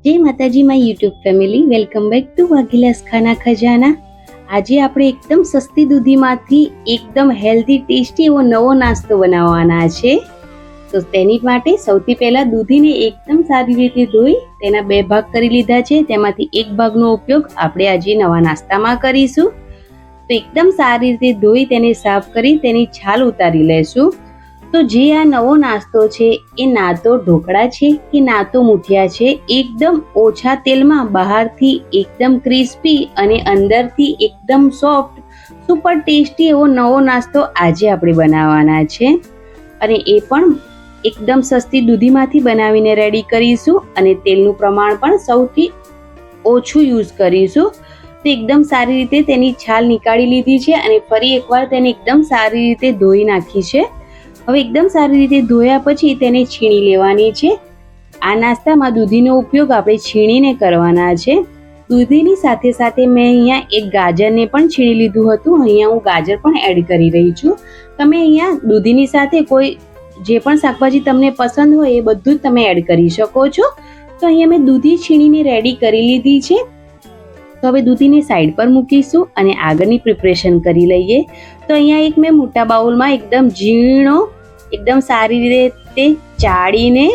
જય માતાજી my YouTube family, welcome back to Vaghela's Khana Khajana. આજે આપણે એકદમ સસ્તી દૂધીમાંથી એકદમ હેલ્ધી ટેસ્ટી એવો નવો નાસ્તો બનાવવાના છે. તો તેની માટે સૌથી પહેલા દૂધીને એકદમ સારી રીતે ધોઈ તેના 2 ભાગ કરી લીધા છે. તેમાંથી એક ભાગનો ઉપયોગ આપણે આજે નવા નાસ્તામાં કરીશું. તો એકદમ સારી રીતે ધોઈ તેને સાફ કરી તેની છાલ ઉતારી લેશું. તો જે આ નવો નાસ્તો છે એ ના તો ઢોકળા છે કે ના તો મુઠિયા છે, એકદમ ઓછા તેલમાં બહારથી એકદમ ક્રિસ્પી અને અંદરથી એકદમ સોફ્ટ સુપર ટેસ્ટી એવો નવો નાસ્તો આજે આપણે બનાવવાના છે. અને એ પણ એકદમ સસ્તી દૂધીમાંથી બનાવીને રેડી કરીશું અને તેલનું પ્રમાણ પણ સૌથી ઓછું યુઝ કરીશું. તો એકદમ સારી રીતે તેની છાલ નીકાળી લીધી છે અને ફરી એકવાર તેને એકદમ સારી રીતે ધોઈ નાખી છે. હવે એકદમ સારી રીતે ધોયા પછી તેને છીણી લેવાની છે. આ નાસ્તામાં દૂધીનો ઉપયોગ આપણે છીણીને કરવાના છે. દૂધીની સાથે સાથે મેં અહીંયા એક ગાજરને પણ છીણી લીધું હતું. અહીંયા હું ગાજર પણ એડ કરી રહી છું. તમે અહીંયા દૂધીની સાથે કોઈ જે પણ શાકભાજી તમને પસંદ હોય એ બધું જ તમે એડ કરી શકો છો. તો અહીંયા મેં દૂધી છીણીને રેડી કરી લીધી છે. તો હવે દૂધીને સાઈડ પર મૂકીશું અને આગળની પ્રિપરેશન કરી લઈએ. તો અહીંયા એક મેં મોટા બાઉલમાં એકદમ ઝીણો એકદમ સારી રીતે ચાળીને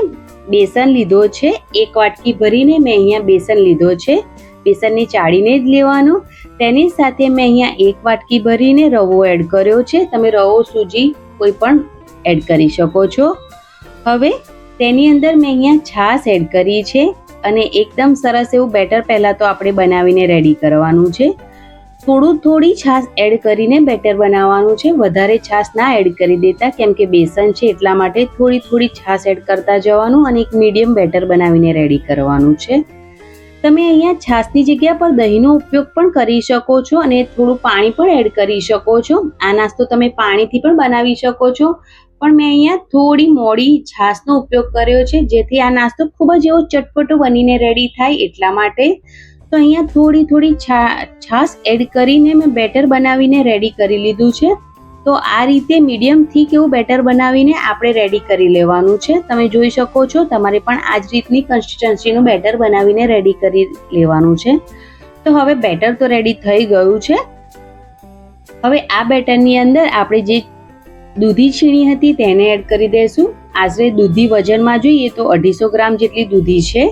બેસન લીધો છે. 1 વાટકી ભરીને મેં અહીંયા બેસન લીધો છે. બેસનને ચાળીને જ લેવાનું. તેની સાથે મેં અહીંયા 1 વાટકી ભરીને રવો એડ કર્યો છે. તમે રવો સૂજી કોઈ પણ એડ કરી શકો છો. હવે તેની અંદર મેં અહીંયા છાશ એડ કરી છે અને એકદમ સરસ એવું બેટર પહેલાં તો આપણે બનાવીને રેડી કરવાનું છે. થોડી છાશ એડ કરીને બેટર બનાવવાનું છે. વધારે છાશ ના એડ કરી દેતા, કેમ કે બેસન છે એટલા માટે થોડી છાશ એડ કરતા જવાનું અને એક મીડિયમ બેટર બનાવીને રેડી કરવાનું છે. તમે અહીંયા છાશની જગ્યા પર દહીંનો ઉપયોગ પણ કરી શકો છો અને થોડું પાણી પણ એડ કરી શકો છો. આ નાસ્તો તમે પાણીથી પણ બનાવી શકો છો, પણ મેં અહીંયા થોડી મોડી છાશનો ઉપયોગ કર્યો છે જેથી આ નાસ્તો ખૂબ જ એવો ચટપટો બનીને રેડી થાય એટલા માટે. તો અહીંયા થોડી છાશ એડ કરીને મેં બેટર બનાવીને રેડી કરી લીધું છે. તો આ રીતે મીડિયમ થીક એવું બેટર બનાવીને આપણે રેડી કરી લેવાનું છે. તમે જોઈ શકો છો, તમારે પણ આ જ રીતની કન્સિસ્ટન્સીનું બેટર બનાવીને રેડી કરી લેવાનું છે. તો હવે બેટર તો રેડી થઈ ગયું છે. હવે આ બેટરની અંદર આપણે જે દૂધી છીણી હતી તેને એડ કરી દઈશું. આશરે દૂધી વજનમાં જોઈએ તો 250 ગ્રામ જેટલી દૂધી છે.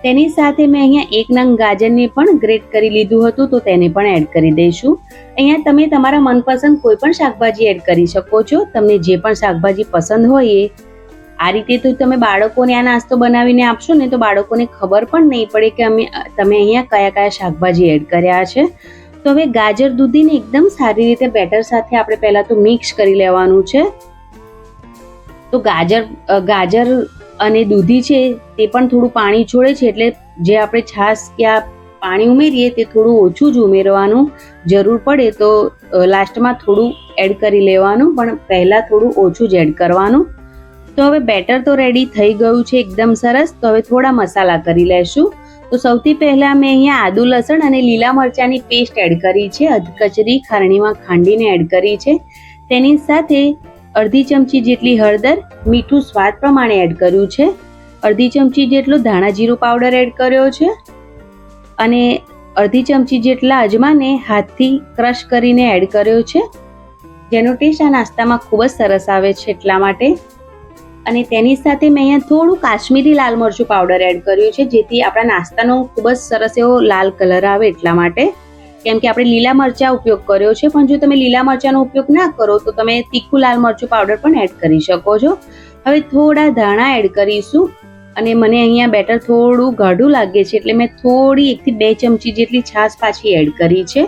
તેની સાથે મેં અહીંયા 1 નંગ ગાજરને પણ ગ્રેટ કરી લીધું હતું, તો તેને પણ એડ કરી દઈશું. અહીંયા તમે તમારા મનપસંદ કોઈ પણ શાકભાજી એડ કરી શકો છો. તમને જે પણ શાકભાજી પસંદ હોય એ આ રીતે તો તમે બાળકોને આ નાસ્તો બનાવીને આપશો ને તો બાળકોને ખબર પણ નહીં પડે કે તમે અહીંયા કયા શાકભાજી એડ કર્યા છે. તો હવે ગાજર દૂધીને એકદમ સારી રીતે બેટર સાથે આપણે પહેલાં તો મિક્સ કરી લેવાનું છે. તો ગાજર અને દૂધી છે તે પણ થોડું પાણી છોડે છે, એટલે જે આપણે છાશ કે આ પાણી ઉમેરીએ તે થોડું ઓછું જ ઉમેરવાનું. જરૂર પડે તો લાસ્ટમાં થોડું એડ કરી લેવાનું, પણ પહેલાં થોડું ઓછું જ એડ કરવાનું. તો હવે બેટર તો રેડી થઈ ગયું છે એકદમ સરસ. તો હવે થોડા મસાલા કરી લેશું. તો સૌથી પહેલાં મેં અહીંયા આદુ લસણ અને લીલા મરચાંની પેસ્ટ એડ કરી છે. અધકચરી ખારણીમાં ખાંડીને એડ કરી છે. તેની સાથે અડધી ચમચી જેટલી હળદર, મીઠું સ્વાદ પ્રમાણે એડ કર્યું છે. અડધી ચમચી જેટલો ધાણા જીરું પાવડર એડ કર્યો છે અને અડધી ચમચી જેટલા અજમાને હાથથી ક્રશ કરીને એડ કર્યો છે, જેનો ટેસ્ટ આ નાસ્તામાં ખૂબ જ સરસ આવે છે એટલા માટે. અને તેની સાથે મેં અહીંયા થોડું કાશ્મીરી લાલ મરચું પાવડર એડ કર્યું છે, જેથી આપણા નાસ્તાનો ખૂબ જ સરસ એવો લાલ કલર આવે એટલા માટે. કેમ કે આપણે લીલા મરચાં ઉપયોગ કર્યો છે, પણ જો તમે લીલા મરચાંનો ઉપયોગ ના કરો તો તમે તીખું લાલ મરચું પાવડર પણ એડ કરી શકો છો. હવે થોડા ધાણા એડ કરીશું અને મને અહીંયા બેટર થોડું ગાઢું લાગે છે એટલે મેં થોડી 1 થી 2 ચમચી જેટલી છાશ પાછી એડ કરી છે.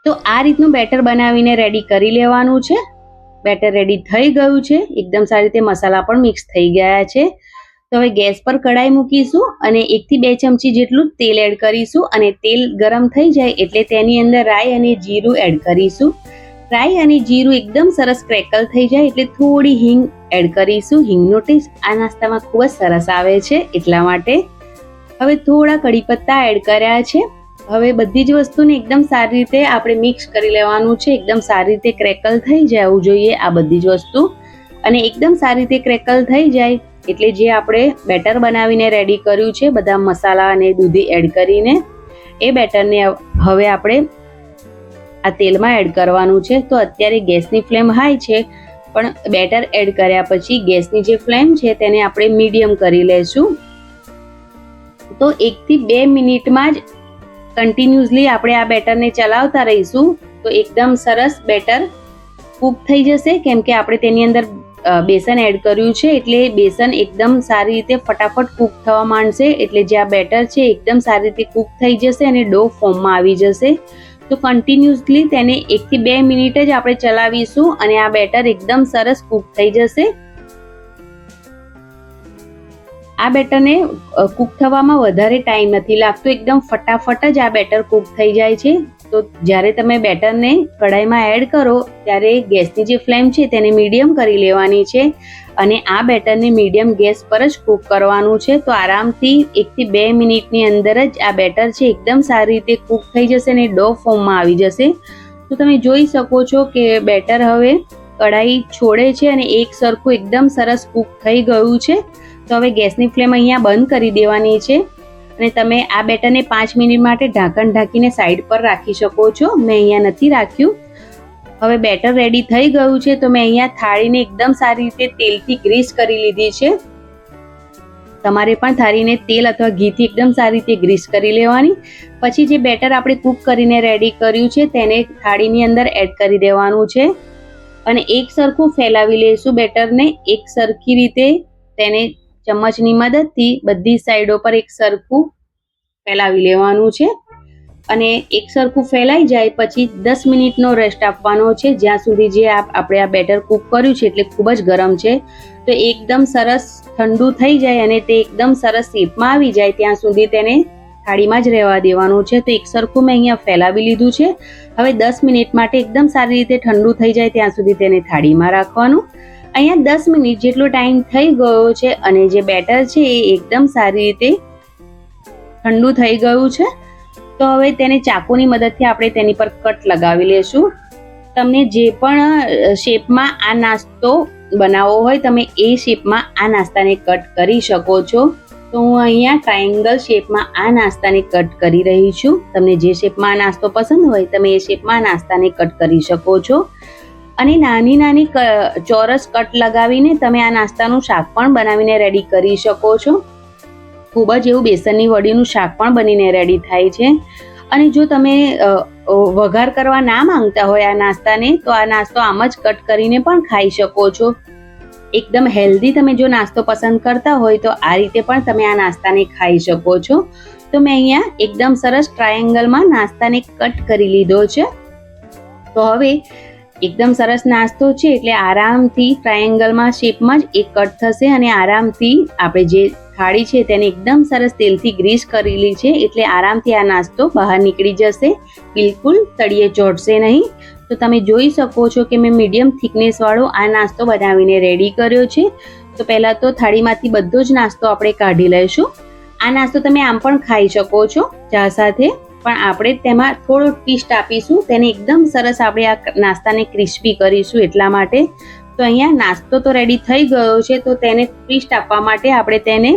તો આ રીતનું બેટર બનાવીને રેડી કરી લેવાનું છે. બેટર રેડી થઈ ગયું છે. એકદમ સારી રીતે મસાલા પણ મિક્સ થઈ ગયા છે. તો હવે ગેસ પર કઢાઈ મૂકીશું અને 1 થી 2 ચમચી જેટલું તેલ એડ કરીશું અને તેલ ગરમ થઈ જાય એટલે તેની અંદર રાઈ અને જીરું એડ કરીશું. રાઈ અને જીરું એકદમ સરસ ક્રેકલ થઈ જાય એટલે થોડી હિંગ એડ કરીશું. હિંગનો ટેસ્ટ આ નાસ્તામાં ખૂબ જ સરસ આવે છે એટલા માટે. હવે થોડા કડી પત્તા એડ કર્યા છે. હવે બધી જ વસ્તુને એકદમ સારી રીતે આપણે મિક્સ કરી લેવાનું છે. એકદમ સારી રીતે ક્રેકલ થઈ જવું જોઈએ આ બધી જ વસ્તુ. અને એકદમ સારી રીતે ક્રેકલ થઈ જાય એટલે જે આપણે બેટર બનાવીને રેડી કર્યું છે બધા મસાલા અને દૂધી એડ કરીને, એ બેટરને હવે આપણે આ તેલમાં એડ કરવાનું છે. તો અત્યારે ગેસની ફ્લેમ હાઈ છે, પણ બેટર એડ કર્યા પછી ગેસની જે ફ્લેમ છે તેને આપણે મીડિયમ કરી લેશું. તો 1 થી 2 મિનિટમાં જ કન્ટિન્યુઅસલી આપણે આ બેટરને ચલાવતા રહીશું તો એકદમ સરસ બેટર કૂક થઈ જશે. કેમ કે આપણે તેની અંદર બેસન એડ કર્યું છે એટલે બેસન એકદમ સારી રીતે ફટાફટ કૂક થવા માંડશે. એટલે જે આ બેટર છે એકદમ સારી રીતે કૂક થઈ જશે અને ડો ફોર્મમાં આવી જશે. તો કન્ટિન્યુઅસલી તેને 1 થી 2 મિનિટ જ આપણે ચલાવીશું અને આ બેટર એકદમ સરસ કૂક થઈ જશે. આ બેટરને કૂક થવામાં વધારે ટાઈમ નથી લાગતો, એકદમ ફટાફટ જ આ બેટર કૂક થઈ જાય છે. તો જ્યારે તમે બેટરને કઢાઈમાં એડ કરો ત્યારે ગેસની જે ફ્લેમ છે તેને મીડિયમ કરી લેવાની છે અને આ બેટરને મીડિયમ ગેસ પર જ કૂક કરવાનું છે. તો આરામથી 1 થી 2 મિનિટની અંદર જ આ બેટર છે એકદમ સારી રીતે કૂક થઈ જશે અને ડો ફોર્મમાં આવી જશે. તો તમે જોઈ શકો છો કે બેટર હવે કઢાઈ છોડે છે અને એક સરખું એકદમ સરસ કૂક થઈ ગયું છે. તો હવે ગેસની ફ્લેમ અહીંયા બંધ કરી દેવાની છે અને તમે આ બેટરને 5 મિનિટ માટે ઢાંકણ ઢાંકીને સાઈડ પર રાખી શકો છો. મેં અહીંયા નથી રાખ્યું. હવે બેટર રેડી થઈ ગયું છે તો મેં અહીંયા થાળીને એકદમ સારી રીતે તેલથી ગ્રીસ કરી લીધી છે. તમારે પણ થાળીને તેલ અથવા ઘીથી એકદમ સારી રીતે ગ્રીસ કરી લેવાની. પછી જે બેટર આપણે કૂક કરીને રેડી કર્યું છે તેને થાળીની અંદર એડ કરી દેવાનું છે અને એક સરખું ફેલાવી લઈશું બેટરને. એક સરખી રીતે તેને ચમચની મદદથી બધી સાઈડો પર એક સરખું ફેલાવી લેવાનું છે અને એક સરખું ફેલાઈ જાય પછી 10 મિનિટનો રેસ્ટ આપવાનો છે, જ્યાં સુધી જે આપણે આ બેટર કૂક કર્યું છે એટલે ખૂબ જ ગરમ છે. તો એકદમ સરસ ઠંડુ થઈ જાય અને તે એકદમ સરસ શેપમાં આવી જાય ત્યાં સુધી તેને થાળીમાં જ રહેવા દેવાનું છે. તો એક સરખું મેં અહીંયા ફેલાવી લીધું છે. હવે 10 મિનિટ માટે એકદમ સારી રીતે ઠંડુ થઈ જાય ત્યાં સુધી તેને થાળીમાં રાખવાનું. અહીંયા 10 મિનિટ જેટલો ટાઈમ થઈ ગયો છે અને જે બેટર છે એ એકદમ સારી રીતે ઠંડુ થઈ ગયું છે. તો હવે તેને ચાકુની મદદથી આપણે તેની પર કટ લગાવી લેશું. તમને જે પણ શેપમાં આ નાસ્તો બનાવવો હોય તમે એ શેપમાં આ નાસ્તાને કટ કરી શકો છો. તો હું અહીંયા ટ્રાયેંગલ શેપમાં આ નાસ્તાને કટ કરી રહી છું. તમને જે શેપમાં આ નાસ્તો પસંદ હોય તમે એ શેપમાં આ નાસ્તાને કટ કરી શકો છો અને નાની નાની ચોરસ કટ લગાવીને તમે આ નાસ્તાનું શાક પણ બનાવીને રેડી કરી શકો છો. ખૂબ જ એવું બેસનની વડીનું શાક પણ બનીને રેડી થાય છે. અને જો તમે વઘાર કરવા ના માંગતા હોય આ નાસ્તાને તો આ નાસ્તો આમ જ કટ કરીને પણ ખાઈ શકો છો. એકદમ હેલ્ધી તમે જો નાસ્તો પસંદ કરતા હોય તો આ રીતે પણ તમે આ નાસ્તાને ખાઈ શકો છો. તો મેં અહીંયા એકદમ સરસ ટ્રાયેંગલમાં નાસ્તાને કટ કરી લીધો છે. તો હવે એકદમ સરસ નાસ્તો છે એટલે આરામથી ટ્રાયેંગલમાં શેપમાં જ એક કટ થશે અને આરામથી આપણે જે થાળી છે તેને એકદમ સરસ તેલથી ગ્રીસ કરેલી છે એટલે આરામથી આ નાસ્તો બહાર નીકળી જશે, બિલકુલ તળિયે ચોંટશે નહીં. તો તમે જોઈ શકો છો કે મેં મીડિયમ થિકનેસ વાળો આ નાસ્તો બનાવીને રેડી કર્યો છે. તો પહેલા તો થાળીમાંથી બધો જ નાસ્તો આપણે કાઢી લઈશું. આ નાસ્તો તમે આમ પણ ખાઈ શકો છો ચા સાથે, પણ આપણે તેમાં થોડો ટ્વિસ્ટ આપીશું. તેને એકદમ સરસ આપણે આ નાસ્તાને ક્રિસ્પી કરીશું એટલા માટે. તો અહીંયા નાસ્તો તો રેડી થઈ ગયો છે તો તેને ટ્વિસ્ટ આપવા માટે આપણે તેને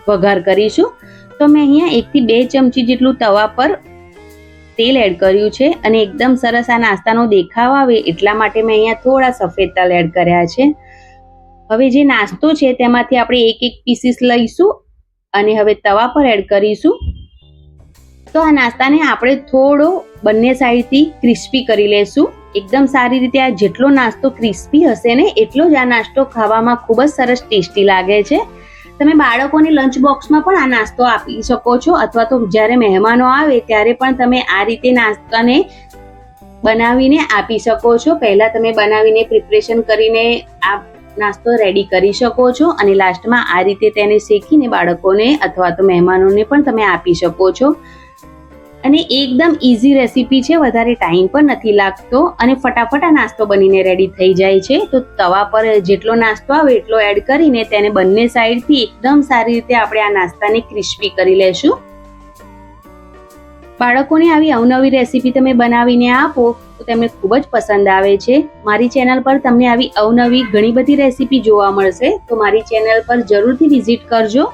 વઘાર કરીશું. તો મેં અહીંયા 1 થી 2 ચમચી જેટલું તવા પર તેલ એડ કર્યું છે અને એકદમ સરસ આ નાસ્તાનો દેખાવ આવે એટલા માટે મેં અહીંયા થોડા સફેદ તલ એડ કર્યા છે. હવે જે નાસ્તો છે તેમાંથી આપણે એક પીસીસ લઈશું અને હવે તવા પર એડ કરીશું. તો આ નાસ્તાને આપણે થોડો બંને સાઈડથી ક્રિસ્પી કરી લેશું. એકદમ સારી રીતે આ જેટલો નાસ્તો ક્રિસ્પી હશે ને એટલો જ આ નાસ્તો ખાવામાં ખૂબ જ સરસ ટેસ્ટી લાગે છે. તમે બાળકોને લંચ બોક્સમાં પણ આ નાસ્તો આપી શકો છો અથવા તો જ્યારે મહેમાનો આવે ત્યારે પણ તમે આ રીતે નાસ્તાને બનાવીને આપી શકો છો. પહેલા તમે બનાવીને પ્રિપરેશન કરીને આ નાસ્તો રેડી કરી શકો છો અને લાસ્ટમાં આ રીતે તેને શેકીને બાળકોને અથવા તો મહેમાનોને પણ તમે આપી શકો છો. અને એકદમ ઈઝી રેસીપી છે, વધારે ટાઈમ પણ નથી લાગતો અને ફટાફટ આ નાસ્તો બનીને રેડી થઈ જાય છે. તો તવા પર જેટલો નાસ્તો આવે એટલો એડ કરીને તેને બંને સાઈડથી એકદમ સારી રીતે આપણે આ નાસ્તાને ક્રિસ્પી કરી લેશું. બાળકોને આવી અવનવી રેસીપી તમે બનાવીને આપો તો તેમને ખૂબ જ પસંદ આવે છે. મારી ચેનલ પર તમને આવી અવનવી ઘણી બધી રેસીપી જોવા મળશે, તો મારી ચેનલ પર જરૂરથી વિઝિટ કરજો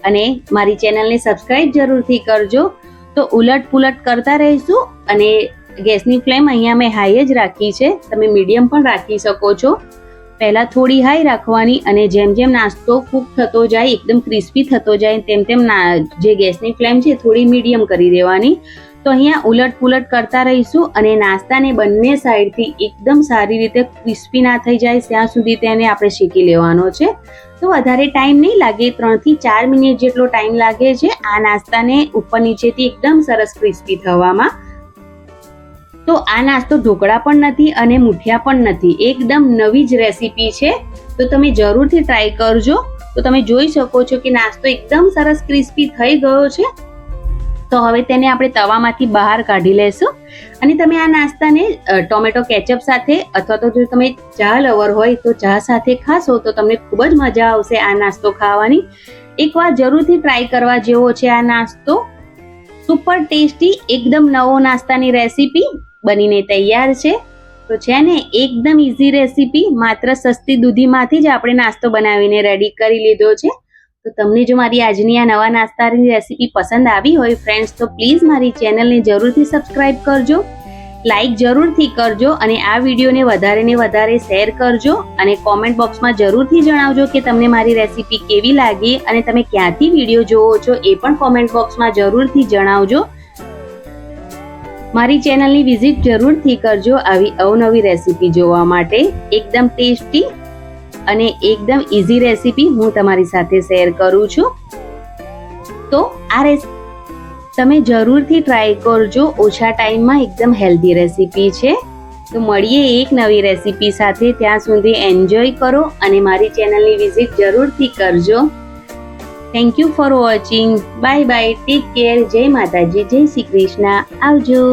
અને મારી ચેનલને સબસ્ક્રાઇબ જરૂરથી કરજો. તો ઉલટ પુલટ કરતા રહીશું અને ગેસની ફ્લેમ અહીંયા મેં હાઈ જ રાખી છે, તમે મીડિયમ પણ રાખી શકો છો. પહેલાં થોડી હાઈ રાખવાની અને જેમ જેમ નાસ્તો કૂક થતો જાય, એકદમ ક્રિસ્પી થતો જાય, તેમ તેમ જે ગેસની ફ્લેમ છે થોડી મીડિયમ કરી દેવાની. તો અહીંયા ઉલટ પુલટ કરતા રહીશું અને નાસ્તાને બંને સાઈડથી એકદમ સારી રીતે ક્રિસ્પી ના થઈ જાય ત્યાં સુધી તેને આપણે શેકી લેવાનો છે. તો વધારે ટાઈમ નહીં લાગે, 3 થી 4 મિનિટ જેટલો ટાઈમ લાગે છે આ નાસ્તાને ઉપર નીચેથી એકદમ સરસ ક્રિસ્પી થવામાં. તો આ નાસ્તો ઢોકળા પણ નથી અને મુઠિયા પણ નથી, એકદમ નવી જ રેસીપી છે. તો તમે જરૂરથી ટ્રાય કરજો. તો તમે જોઈ શકો છો કે નાસ્તો એકદમ સરસ ક્રિસ્પી થઈ ગયો છે. તો હવે તેને આપણે તવામાંથી બહાર કાઢી લેશું અને તમે આ નાસ્તાને ટોમેટો કેચઅપ સાથે અથવા તો જો તમે ચા લવર હોય તો ચા સાથે ખાશો તો તમને ખૂબ જ મજા આવશે આ નાસ્તો ખાવાની. એકવાર જરૂરથી ટ્રાય કરવા જેવો છે આ નાસ્તો. સુપર ટેસ્ટી એકદમ નવો નાસ્તાની રેસીપી બનીને તૈયાર છે. તો છે ને એકદમ ઇઝી રેસીપી, માત્ર સસ્તી દૂધીમાંથી જ આપણે નાસ્તો બનાવીને રેડી કરી લીધો છે. તો તમને જો મારી આજની આ નવા નાસ્તાની રેસીપી પસંદ આવી હોય ફ્રેન્ડ્સ, તો પ્લીઝ મારી ચેનલને જરૂરથી સબસ્ક્રાઇબ કરજો, લાઈક જરૂરથી કરજો અને આ વિડીયોને વધારે ને વધારે શેર કરજો અને કોમેન્ટ બોક્સમાં જરૂરથી જણાવજો કે તમને મારી રેસીપી કેવી લાગી અને તમે ક્યાંથી વિડીયો જોવો છો એ પણ કોમેન્ટ બોક્સમાં જરૂરથી જણાવજો. મારી ચેનલની વિઝિટ જરૂરથી કરજો આવી અવનવી રેસીપી જોવા માટે. એકદમ ટેસ્ટી અને એકદમ ઇઝી રેસીપી હું તમારી સાથે શેર કરું છું. તો આ તમે જરૂરથી ટ્રાય કરજો, ઓછા ટાઈમમાં એકદમ હેલ્ધી રેસીપી છે. તો મળીએ એક નવી રેસીપી સાથે, ત્યાં સુધી એન્જોય કરો અને મારી ચેનલની વિઝિટ જરૂરથી કરજો. Thank you for watching. Bye bye, take care. જય માતાજી, જય શ્રી કૃષ્ણ. આવજો.